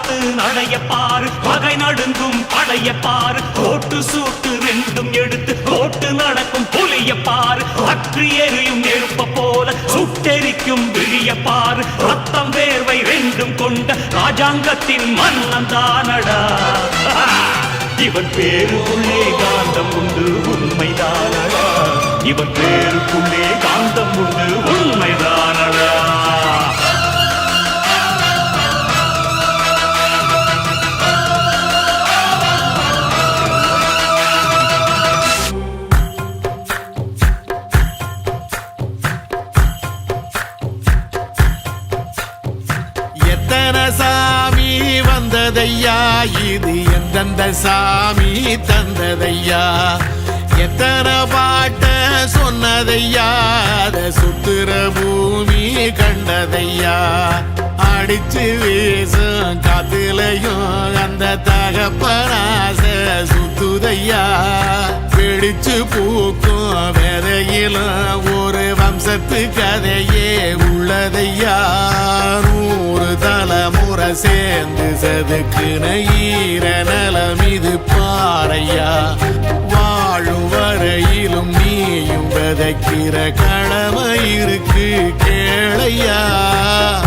பார்த்து நடைய பாரு பகை நடுங்கும் படைய பாரு கோட்டு சூட்டு ரெண்டும் எடுத்து கோட்டு நடக்கும் புலிய பாரு அற்று எரியும் நெருப்ப போல சுட்டெரிக்கும் விழிய பாரு ரத்தம் வேர்வை ரெண்டும் கொண்ட ராஜாங்கத்தின் மன்னன் தானடா இவன் பேருக்குள்ளே காந்தம் உண்டு உண்மைதானடா இவன் பேருக்குள்ளே காந்தம் உண்டு உண்மைதானடா எத்தனை சாமி வந்ததையா இது எந்தெந்த சாமி தந்ததையா எத்தனை பாட்ட சொன்னதையா அத சுத்துற பூமி கண்டதையா அடிச்சு வீசும் காத்துலையும் அந்த தகப்பனாச சுத்துதையா பிடிச்சு பூக்கும் விதையிலும் ஒரு வம்சத்து கதையே உள்ளதையா நூறு தலைமுறை சேர்ந்து செதுக்குன ஈர நலம் இது பாறையா வாழும் வரையிலும் நீயும் விதைக்கிற கடமை இருக்கு கேளையா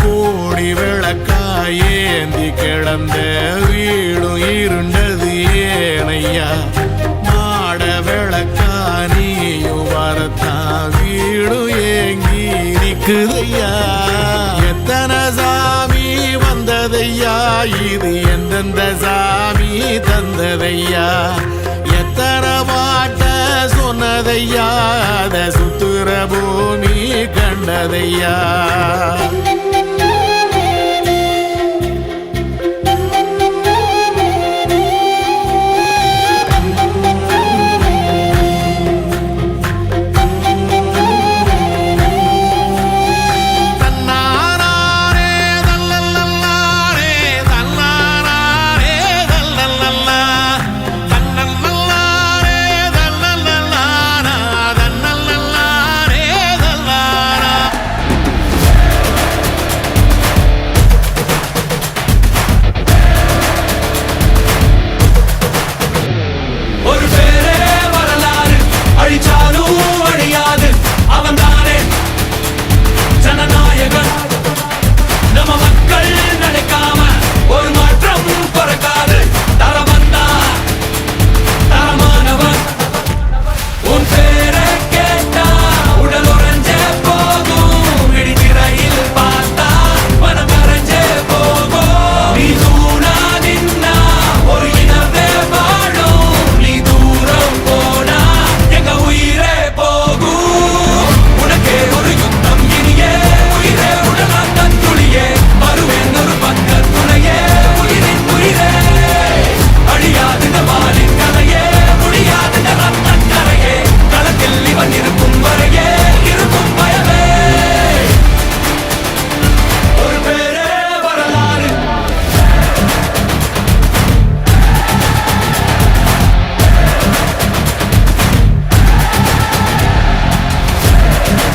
கோடி விளக்காய் ஏந்தி கிடந்த வீடும் இருண்டது ஏனையா மாட விளக்கா நீயும் வரத்தான் வீடும் ஏங்கி நிக்குதையா எத்தனை சாமி வந்ததையா இது எந்தெந்த சாமி தந்ததையா எத்தனை பாட்ட சொன்னதையா அத சுத்துற பூமி கண்டதையா